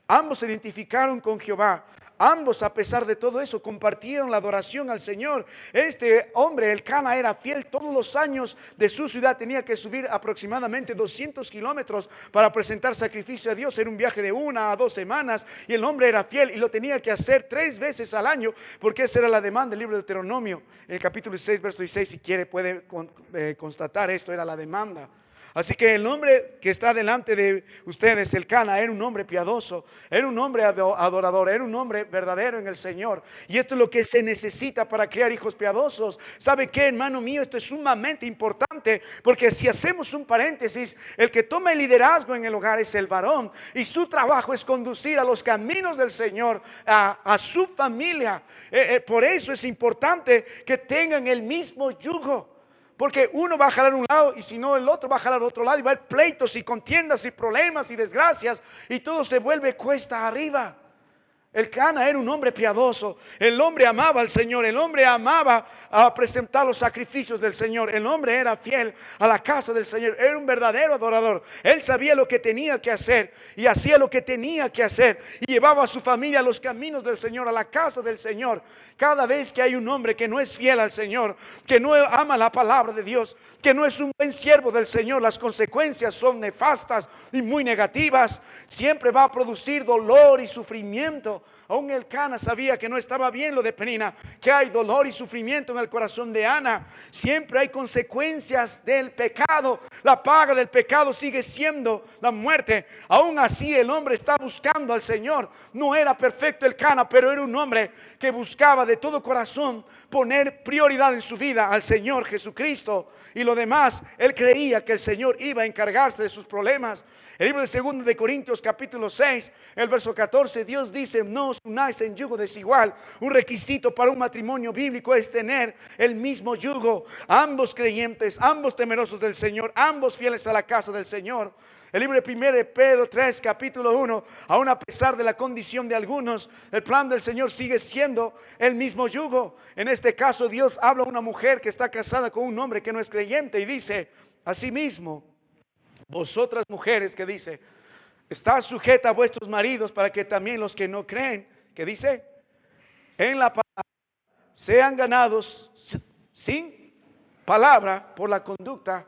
Ambos se identificaron con Jehová. Ambos, a pesar de todo eso, compartieron la adoración al Señor. Este hombre, Elcana, era fiel. Todos los años de su ciudad tenía que subir aproximadamente 200 kilómetros para presentar sacrificio a Dios. Era un viaje de 1 a 2 semanas y el hombre era fiel y lo tenía que hacer 3 veces al año, porque esa era la demanda del libro de Deuteronomio. En el capítulo 6, verso 16, si quiere puede constatar esto, era la demanda. Así que el hombre que está delante de ustedes, Elcana, era un hombre piadoso, era un hombre adorador, era un hombre verdadero en el Señor. Y esto es lo que se necesita para criar hijos piadosos. ¿Sabe qué, hermano mío? Esto es sumamente importante, porque si hacemos un paréntesis, el que toma el liderazgo en el hogar es el varón, y su trabajo es conducir a los caminos del Señor, a su familia. Por eso es importante que tengan el mismo yugo. Porque uno va a jalar un lado y si no el otro va a jalar otro lado, y va a haber pleitos y contiendas y problemas y desgracias y todo se vuelve cuesta arriba. Elcana era un hombre piadoso. El hombre amaba al Señor. El hombre amaba a presentar los sacrificios del Señor. El hombre era fiel a la casa del Señor. Era un verdadero adorador. Él sabía lo que tenía que hacer y hacía lo que tenía que hacer, y llevaba a su familia a los caminos del Señor, a la casa del Señor. Cada vez que hay un hombre que no es fiel al Señor, que no ama la palabra de Dios, que no es un buen siervo del Señor, las consecuencias son nefastas y muy negativas. Siempre va a producir dolor y sufrimiento. Aún Elcana sabía que no estaba bien lo de Penina, que hay dolor y sufrimiento en el corazón de Ana. Siempre hay consecuencias del pecado. La paga del pecado sigue siendo la muerte. Aún así el hombre está buscando al Señor. No era perfecto Elcana, pero era un hombre que buscaba de todo corazón poner prioridad en su vida al Señor Jesucristo. Y lo demás, él creía que el Señor iba a encargarse de sus problemas. El libro de 2 de Corintios capítulo 6, el verso 14, Dios dice: no os unáis en yugo desigual. Un requisito para un matrimonio bíblico es tener el mismo yugo. Ambos creyentes, ambos temerosos del Señor, ambos fieles a la casa del Señor. El libro de 1 de Pedro 3, capítulo 1, aún a pesar de la condición de algunos, el plan del Señor sigue siendo el mismo yugo. En este caso, Dios habla a una mujer que está casada con un hombre que no es creyente y dice: asimismo, vosotras mujeres, que dice, está sujeta a vuestros maridos, para que también los que no creen, que dice, en la palabra, sean ganados sin palabra por la conducta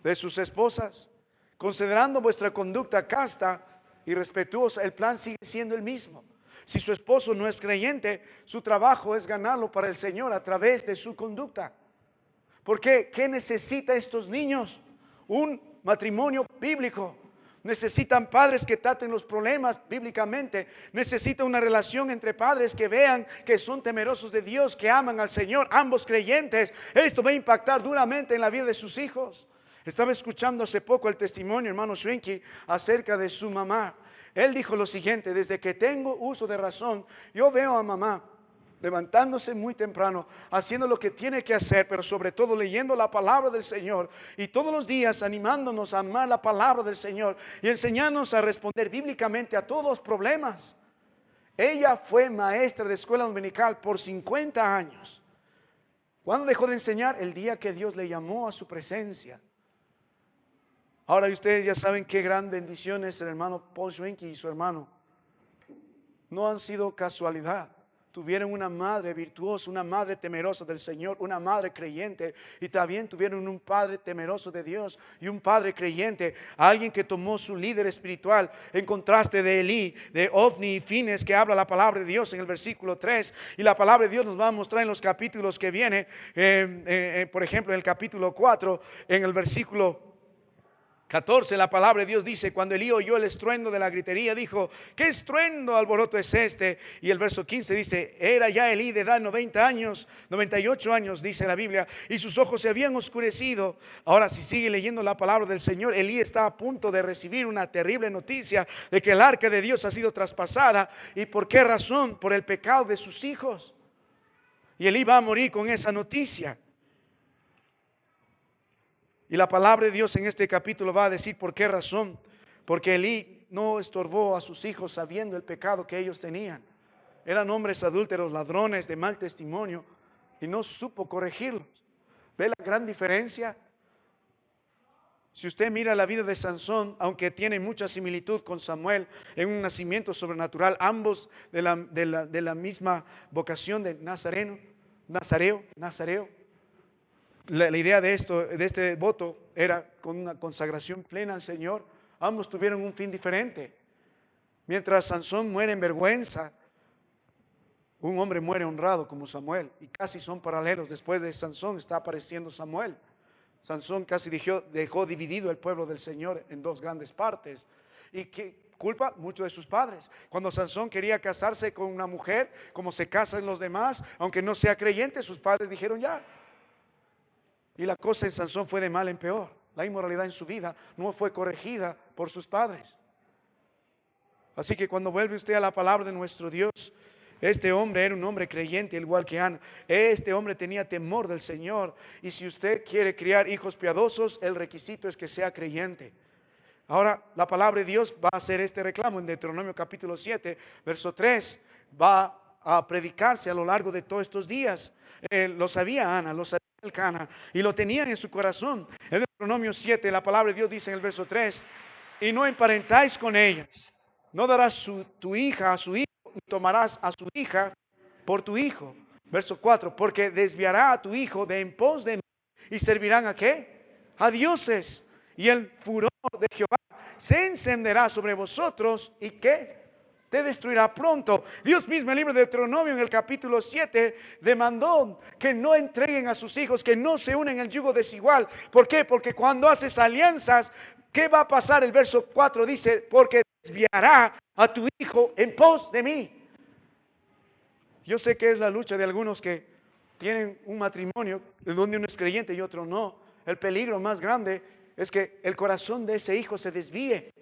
de sus esposas. Considerando vuestra conducta casta y respetuosa, el plan sigue siendo el mismo. Si su esposo no es creyente, su trabajo es ganarlo para el Señor a través de su conducta. ¿Por qué? ¿Qué necesitan estos niños? Un matrimonio bíblico. Necesitan padres que traten los problemas bíblicamente. Necesitan una relación entre padres que vean que son temerosos de Dios, que aman al Señor, ambos creyentes. Esto va a impactar duramente en la vida de sus hijos. Estaba escuchando hace poco el testimonio, hermano Schwenke, acerca de su mamá. Él dijo lo siguiente: desde que tengo uso de razón, yo veo a mamá levantándose muy temprano, haciendo lo que tiene que hacer, pero sobre todo leyendo la palabra del Señor, y todos los días animándonos a amar la palabra del Señor y enseñándonos a responder bíblicamente a todos los problemas. Ella fue maestra de escuela dominical por 50 años. ¿Cuándo dejó de enseñar? El día que Dios le llamó a su presencia. Ahora ustedes ya saben qué gran bendición es el hermano Paul Schwenke y su hermano. No han sido casualidad. Tuvieron una madre virtuosa, una madre temerosa del Señor, una madre creyente, y también tuvieron un padre temeroso de Dios y un padre creyente, alguien que tomó su líder espiritual, en contraste de Elí, de Ofni y Fines, que habla la palabra de Dios en el versículo 3, y la palabra de Dios nos va a mostrar en los capítulos que viene, por ejemplo en el capítulo 4, en el versículo 14, la palabra de Dios dice: cuando Elí oyó el estruendo de la gritería, dijo: ¿qué estruendo, alboroto es este? Y el verso 15 dice: era ya Elí de edad 90 años, 98 años, dice la Biblia, y sus ojos se habían oscurecido. Ahora, si sigue leyendo la palabra del Señor, Elí está a punto de recibir una terrible noticia de que el arca de Dios ha sido traspasada. ¿Y por qué razón? Por el pecado de sus hijos. Y Elí va a morir con esa noticia. Y la palabra de Dios en este capítulo va a decir por qué razón. Porque Elí no estorbó a sus hijos sabiendo el pecado que ellos tenían. Eran hombres adúlteros, ladrones de mal testimonio, y no supo corregirlos. ¿Ve la gran diferencia? Si usted mira la vida de Sansón, aunque tiene mucha similitud con Samuel en un nacimiento sobrenatural, ambos de la misma vocación de nazareo. La idea de este voto era con una consagración plena al Señor. Ambos tuvieron un fin diferente. Mientras Sansón muere en vergüenza, un hombre muere honrado como Samuel. Y casi son paralelos. Después de Sansón está apareciendo Samuel. Sansón casi dejó dividido el pueblo del Señor en dos grandes partes. ¿Y qué culpa? Muchos de sus padres. Cuando Sansón quería casarse con una mujer, como se casan los demás, aunque no sea creyente, sus padres dijeron ya. Y la cosa en Sansón fue de mal en peor. La inmoralidad en su vida no fue corregida por sus padres. Así que cuando vuelve usted a la palabra de nuestro Dios, este hombre era un hombre creyente, igual que Ana. Este hombre tenía temor del Señor. Y si usted quiere criar hijos piadosos, el requisito es que sea creyente. Ahora, la palabra de Dios va a hacer este reclamo en Deuteronomio capítulo 7, verso 3. Va a predicarse a lo largo de todos estos días. Lo sabía Ana, lo sabía Elcana, y lo tenían en su corazón. En Deuteronomio 7, la palabra de Dios dice en el verso 3: y no emparentáis con ellas. No darás tu hija a su hijo, y tomarás a su hija por tu hijo. Verso 4: porque desviará a tu hijo de en pos de mí, y servirán ¿a qué? A dioses. Y el furor de Jehová se encenderá sobre vosotros, ¿y qué? te destruirá pronto. Dios mismo en el libro de Deuteronomio en el capítulo 7 demandó que no entreguen a sus hijos, que no se unen en el yugo desigual. ¿Por qué? Porque cuando haces alianzas, ¿qué va a pasar? El verso 4 dice, porque desviará a tu hijo en pos de mí. Yo sé que es la lucha de algunos que tienen un matrimonio de donde uno es creyente y otro no. El peligro más grande es que el corazón de ese hijo se desvíe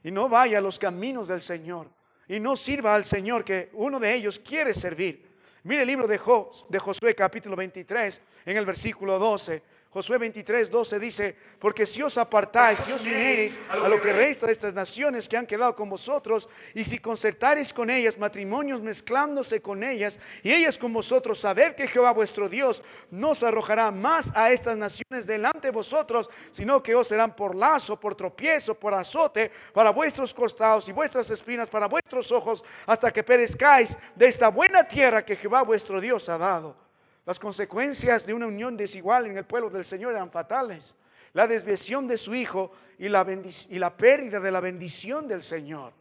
y no vaya a los caminos del Señor y no sirva al Señor que uno de ellos quiere servir. Mire el libro de Josué capítulo 23 en el versículo 12. Josué 23, 12 dice, porque si os apartáis, si os uniereis a lo que resta de estas naciones que han quedado con vosotros, y si concertareis con ellas matrimonios mezclándose con ellas, y ellas con vosotros, sabed que Jehová vuestro Dios no os arrojará más a estas naciones delante de vosotros, sino que os serán por lazo, por tropiezo, por azote, para vuestros costados y vuestras espinas, para vuestros ojos, hasta que perezcáis de esta buena tierra que Jehová vuestro Dios ha dado. Las consecuencias de una unión desigual en el pueblo del Señor eran fatales. La desviación de su hijo y la pérdida de la bendición del Señor.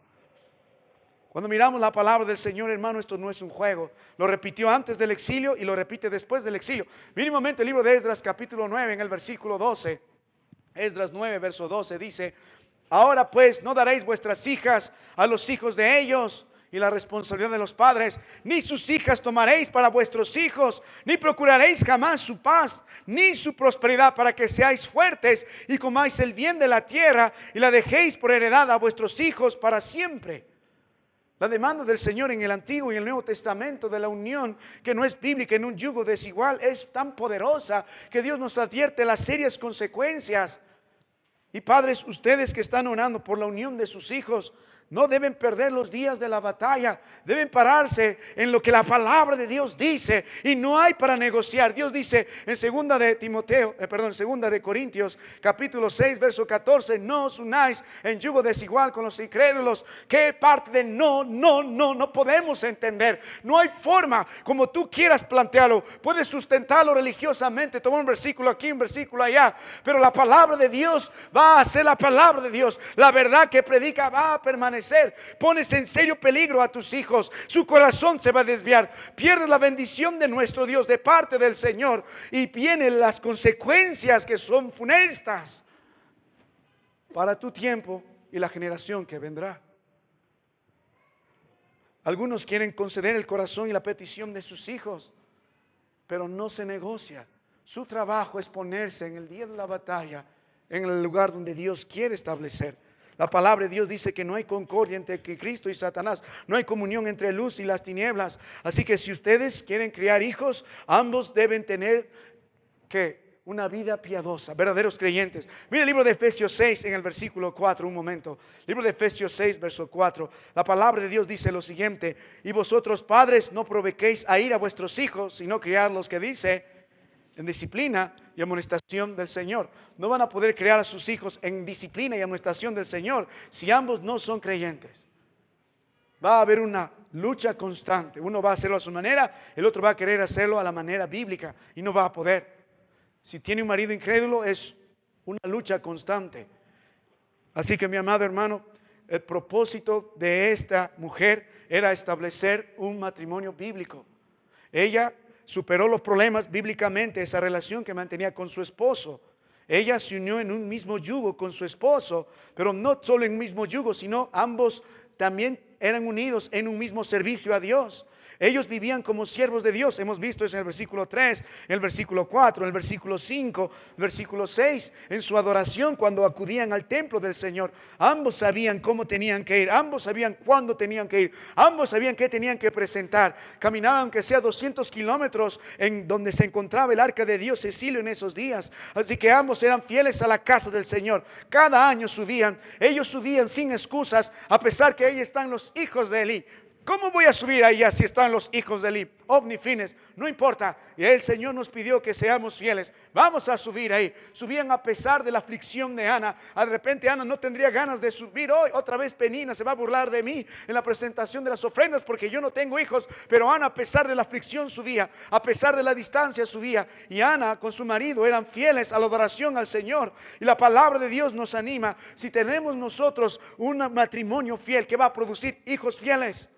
Cuando miramos la palabra del Señor, hermano, esto no es un juego. Lo repitió antes del exilio y lo repite después del exilio. Mínimamente el libro de Esdras capítulo 9 en el versículo 12. Esdras 9 verso 12 dice, ahora pues no daréis vuestras hijas a los hijos de ellos, y la responsabilidad de los padres, ni sus hijas tomaréis para vuestros hijos, ni procuraréis jamás su paz, ni su prosperidad, para que seáis fuertes y comáis el bien de la tierra y la dejéis por heredad a vuestros hijos para siempre. La demanda del Señor en el Antiguo y el Nuevo Testamento de la unión que no es bíblica en un yugo desigual es tan poderosa que Dios nos advierte las serias consecuencias. Y padres, ustedes que están orando por la unión de sus hijos, no deben perder los días de la batalla. Deben pararse en lo que la palabra de Dios dice. Y no hay para negociar. Dios dice en segunda de Corintios capítulo 6 verso 14, no os unáis en yugo desigual con los incrédulos. ¿Qué parte de no podemos entender? No hay forma como tú quieras plantearlo. Puedes sustentarlo religiosamente, tomar un versículo aquí, un versículo allá, pero la palabra de Dios va a ser la palabra de Dios. La verdad que predica va a permanecer. Pones en serio peligro a tus hijos. Su corazón se va a desviar. Pierdes la bendición de nuestro Dios de parte del Señor. Y vienen las consecuencias que son funestas para tu tiempo y la generación que vendrá. Algunos quieren conceder el corazón y la petición de sus hijos, pero no se negocia. Su trabajo es ponerse en el día de la batalla en el lugar donde Dios quiere establecer. La palabra de Dios dice que no hay concordia entre Cristo y Satanás. No hay comunión entre luz y las tinieblas. Así que si ustedes quieren criar hijos, ambos deben tener una vida piadosa, verdaderos creyentes. Mira el libro de Efesios 6 en el versículo 4, un momento. Libro de Efesios 6, verso 4. La palabra de Dios dice lo siguiente: y vosotros padres no provoquéis a ira a vuestros hijos, sino criarlos, que dice, en disciplina y amonestación del Señor. No van a poder criar a sus hijos en disciplina y amonestación del Señor si ambos no son creyentes. Va a haber una lucha constante. Uno va a hacerlo a su manera, el otro va a querer hacerlo a la manera bíblica y no va a poder. Si tiene un marido incrédulo, es una lucha constante. Así que, mi amado hermano, el propósito de esta mujer era establecer un matrimonio bíblico. Ella superó los problemas bíblicamente, esa relación que mantenía con su esposo. Ella se unió en un mismo yugo con su esposo, pero no solo en un mismo yugo, sino ambos también eran unidos en un mismo servicio a Dios. Ellos vivían como siervos de Dios. Hemos visto eso en el versículo 3, en el versículo 4, en el versículo 5, el versículo 6. En su adoración cuando acudían al templo del Señor, ambos sabían cómo tenían que ir, ambos sabían cuándo tenían que ir, ambos sabían qué tenían que presentar. Caminaban aunque sea 200 kilómetros en donde se encontraba el arca de Dios Cecilio en esos días. Así que ambos eran fieles a la casa del Señor. Cada año subían, ellos subían sin excusas, a pesar que ahí están los hijos de Elí. ¿Cómo voy a subir allá si están los hijos de Eli? Ofni, Fines, no importa. Y el Señor nos pidió que seamos fieles. Vamos a subir ahí. Subían a pesar de la aflicción de Ana. De repente Ana no tendría ganas de subir hoy. Otra vez Penina se va a burlar de mí en la presentación de las ofrendas porque yo no tengo hijos. Pero Ana, a pesar de la aflicción, subía. A pesar de la distancia, subía. Y Ana con su marido eran fieles a la adoración al Señor. Y la palabra de Dios nos anima. Si tenemos nosotros un matrimonio fiel que va a producir hijos fieles,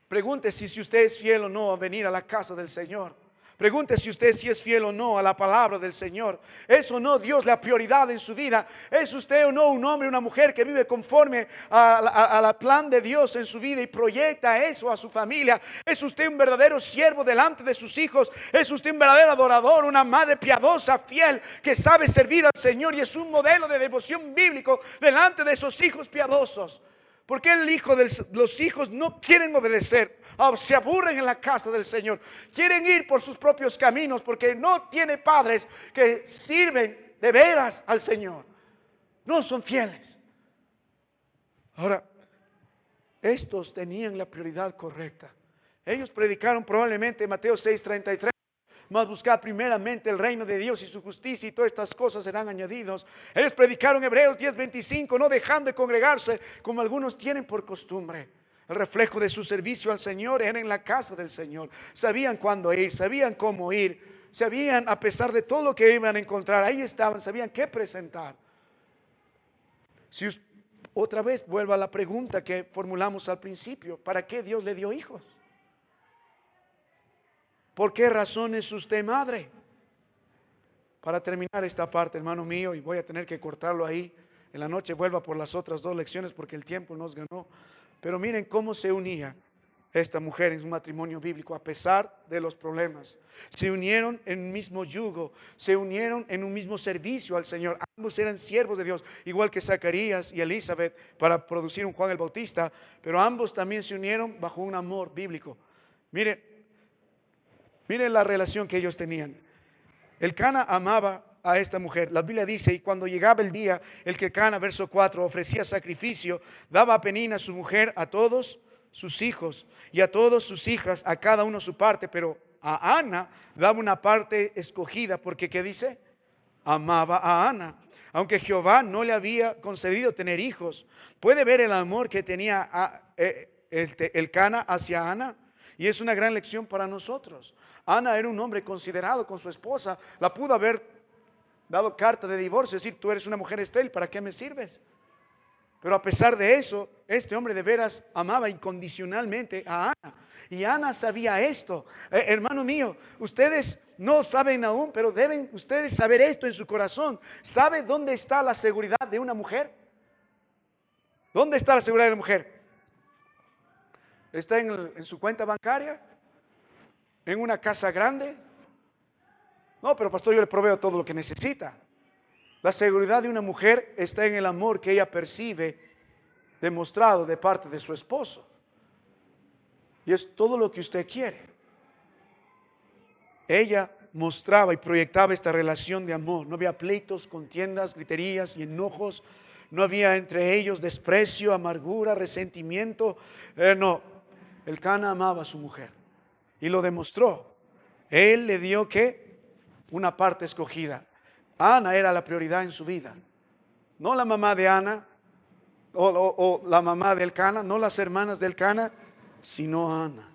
pregunte si usted es fiel o no a venir a la casa del Señor. Pregunte si usted si es fiel o no a la palabra del Señor. ¿Es o no Dios la prioridad en su vida? ¿Es usted o no un hombre, una mujer que vive conforme al plan de Dios en su vida y proyecta eso a su familia? ¿Es usted un verdadero siervo delante de sus hijos? ¿Es usted un verdadero adorador, una madre piadosa, fiel, que sabe servir al Señor y es un modelo de devoción bíblico delante de esos hijos piadosos? Porque los hijos no quieren obedecer, se aburren en la casa del Señor, quieren ir por sus propios caminos porque no tiene padres que sirven de veras al Señor. No son fieles. Ahora, estos tenían la prioridad correcta. Ellos predicaron probablemente Mateo 6:33. Mas buscad primeramente el reino de Dios y su justicia, y todas estas cosas serán añadidos. Ellos predicaron Hebreos 10:25, no dejando de congregarse como algunos tienen por costumbre. El reflejo de su servicio al Señor era en la casa del Señor. Sabían cuándo ir, sabían cómo ir, sabían a pesar de todo lo que iban a encontrar, ahí estaban, sabían qué presentar. Si otra vez vuelvo a la pregunta que formulamos al principio: ¿para qué Dios le dio hijos? ¿Por qué razón es usted madre? Para terminar esta parte, hermano mío, y voy a tener que cortarlo ahí, en la noche vuelva por las otras 2 lecciones porque el tiempo nos ganó. Pero miren cómo se unía esta mujer en su matrimonio bíblico a pesar de los problemas. Se unieron en un mismo yugo, se unieron en un mismo servicio al Señor. Ambos eran siervos de Dios, igual que Zacarías y Elizabeth para producir un Juan el Bautista, pero ambos también se unieron bajo un amor bíblico. Miren la relación que ellos tenían. Elcana amaba a esta mujer. La Biblia dice: y cuando llegaba el día, el que Elcana, verso 4, ofrecía sacrificio, daba a Penina su mujer a todos sus hijos y a todas sus hijas, a cada uno su parte, pero a Ana daba una parte escogida, porque ¿qué dice? Amaba a Ana. Aunque Jehová no le había concedido tener hijos. ¿Puede ver el amor que tenía Elcana hacia Ana? Y es una gran lección para nosotros. Ana era un hombre considerado con su esposa. La pudo haber dado carta de divorcio, decir: tú eres una mujer estéril, ¿para qué me sirves? Pero a pesar de eso, este hombre de veras amaba incondicionalmente a Ana. Y Ana sabía esto. Hermano mío, ustedes no saben aún, pero deben ustedes saber esto en su corazón. ¿Sabe dónde está la seguridad de una mujer? ¿Dónde está la seguridad de la mujer? ¿Está en su cuenta bancaria? ¿En una casa grande? No, pero pastor, yo le proveo todo lo que necesita. La seguridad de una mujer está en el amor que ella percibe demostrado de parte de su esposo. Y es todo lo que usted quiere. Ella mostraba y proyectaba esta relación de amor. No había pleitos, contiendas, griterías y enojos. No había entre ellos desprecio, amargura, resentimiento. No. Elcana amaba a su mujer y lo demostró. Él le dio ¿qué? Una parte escogida. Ana era la prioridad en su vida. No la mamá de Ana o la mamá de Elcana, no las hermanas de Elcana, sino Ana.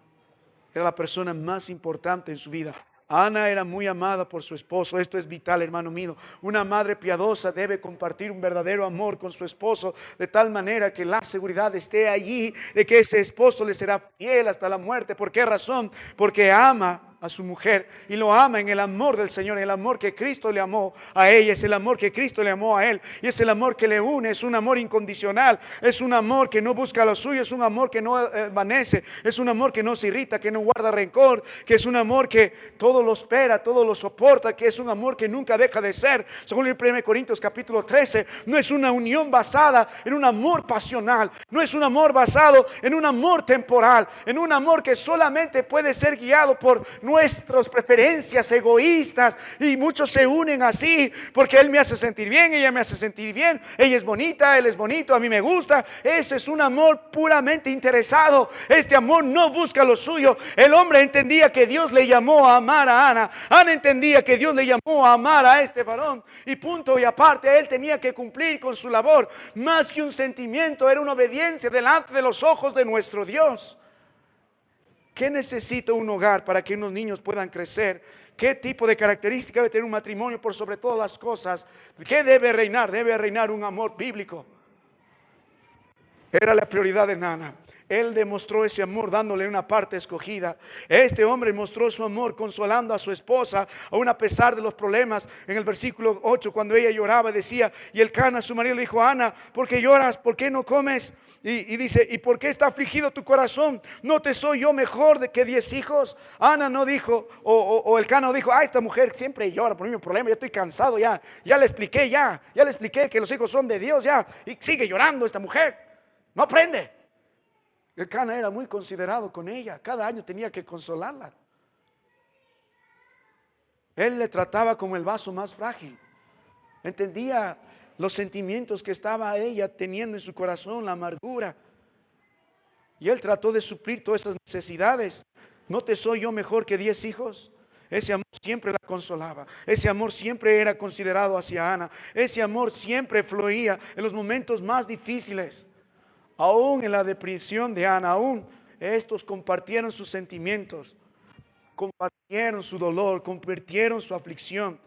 Era la persona más importante en su vida. Ana era muy amada por su esposo. Esto es vital, hermano mío. Una madre piadosa debe compartir un verdadero amor con su esposo, de tal manera que la seguridad esté allí de que ese esposo le será fiel hasta la muerte. ¿Por qué razón? Porque ama a su mujer y lo ama en el amor del Señor, en el amor que Cristo le amó a ella, es el amor que Cristo le amó a él, y es el amor que le une, es un amor incondicional, es un amor que no busca lo suyo, es un amor que no envanece, es un amor que no se irrita, que no guarda rencor, que es un amor que todo lo espera, todo lo soporta, que es un amor que nunca deja de ser. Según el 1 Corintios capítulo 13, no es una unión basada en un amor pasional, no es un amor basado en un amor temporal, en un amor que solamente puede ser guiado por nuestras preferencias egoístas, y muchos se unen así, porque él me hace sentir bien, ella me hace sentir bien, ella es bonita, él es bonito, a mí me gusta. Ese es un amor puramente interesado. Este amor no busca lo suyo. El hombre entendía que Dios le llamó a amar a Ana. Ana entendía que Dios le llamó a amar a este varón, y punto y aparte. Él tenía que cumplir con su labor. Más que un sentimiento, era una obediencia delante de los ojos de nuestro Dios. ¿Qué necesita un hogar para que unos niños puedan crecer? ¿Qué tipo de característica debe tener un matrimonio por sobre todas las cosas? ¿Qué debe reinar? Debe reinar un amor bíblico. Era la prioridad de Ana. Él demostró ese amor dándole una parte escogida. Este hombre mostró su amor consolando a su esposa, aún a pesar de los problemas. En el versículo 8, cuando ella lloraba, decía, y Elcana, su marido, le dijo, Ana, ¿por qué lloras? ¿Por qué no comes? Y dice, ¿y por qué está afligido tu corazón? ¿No te soy yo mejor que 10 hijos? Ana no dijo, o Elcana no dijo, esta mujer siempre llora por el mismo problema, ya estoy cansado, ya le expliqué, ya le expliqué que los hijos son de Dios, ya, y sigue llorando esta mujer, no aprende. Elcana era muy considerado con ella, cada año tenía que consolarla. Él le trataba como el vaso más frágil, entendía los sentimientos que estaba ella teniendo en su corazón, la amargura, y él trató de suplir todas esas necesidades. ¿No te soy yo mejor que 10 hijos? Ese amor siempre la consolaba. Ese amor siempre era considerado hacia Ana. Ese amor siempre fluía en los momentos más difíciles. Aún en la depresión de Ana, aún estos compartieron sus sentimientos, compartieron su dolor, compartieron su aflicción.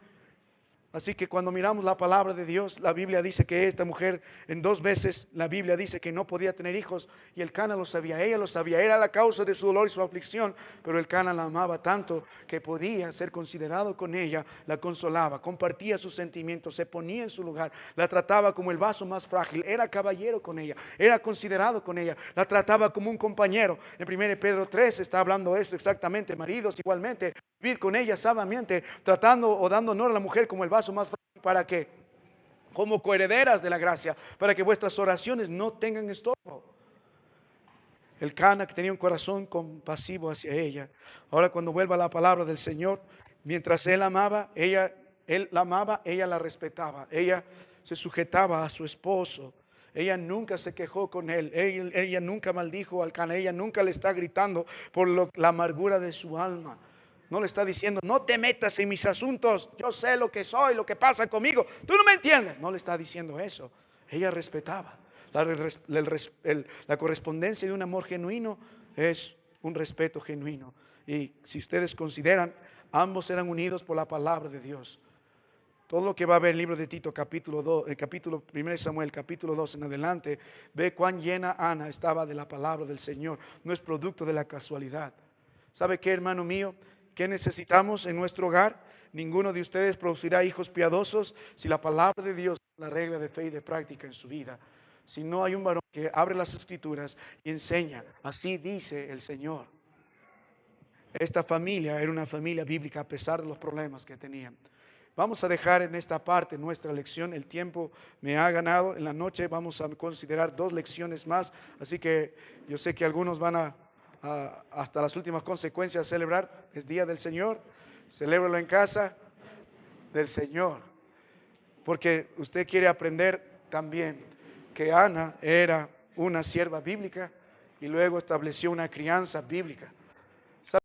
Así que cuando miramos la palabra de Dios, la Biblia dice que esta mujer en 2 veces, la Biblia dice que no podía tener hijos, y Elcana lo sabía, ella lo sabía, era la causa de su dolor y su aflicción, pero Elcana la amaba tanto que podía ser considerado con ella, la consolaba, compartía sus sentimientos, se ponía en su lugar, la trataba como el vaso más frágil, era caballero con ella, era considerado con ella, la trataba como un compañero. En 1 Pedro 3 está hablando esto exactamente, maridos igualmente, vivir con ella sabiamente, tratando o dando honor a la mujer como el vaso más frágil, para que, como coherederas de la gracia, para que vuestras oraciones no tengan estorbo. Elcana, que tenía un corazón compasivo hacia ella. Ahora, cuando vuelva la palabra del Señor, mientras él la amaba, ella la respetaba, ella se sujetaba a su esposo. Ella nunca se quejó con él, ella nunca maldijo a Elcana, ella nunca le está gritando por la amargura de su alma. No le está diciendo, no te metas en mis asuntos, yo sé lo que soy, lo que pasa conmigo, tú no me entiendes. No le está diciendo eso. Ella respetaba. La correspondencia de un amor genuino es un respeto genuino. Y si ustedes consideran, ambos eran unidos por la palabra de Dios. Todo lo que va a ver el libro de Tito, capítulo 2, el capítulo 1 Samuel, capítulo 2 en adelante, ve cuán llena Ana estaba de la palabra del Señor. No es producto de la casualidad. ¿Sabe qué, hermano mío? ¿Qué necesitamos en nuestro hogar? Ninguno de ustedes producirá hijos piadosos si la palabra de Dios es la regla de fe y de práctica en su vida. Si no hay un varón que abre las escrituras y enseña, así dice el Señor. Esta familia era una familia bíblica a pesar de los problemas que tenían. Vamos a dejar en esta parte nuestra lección. El tiempo me ha ganado. En la noche vamos a considerar 2 lecciones más. Así que yo sé que algunos van a hasta las últimas consecuencias celebrar. Es día del Señor, celébralo en casa del Señor, porque usted quiere aprender también que Ana era una sierva bíblica y luego estableció una crianza bíblica.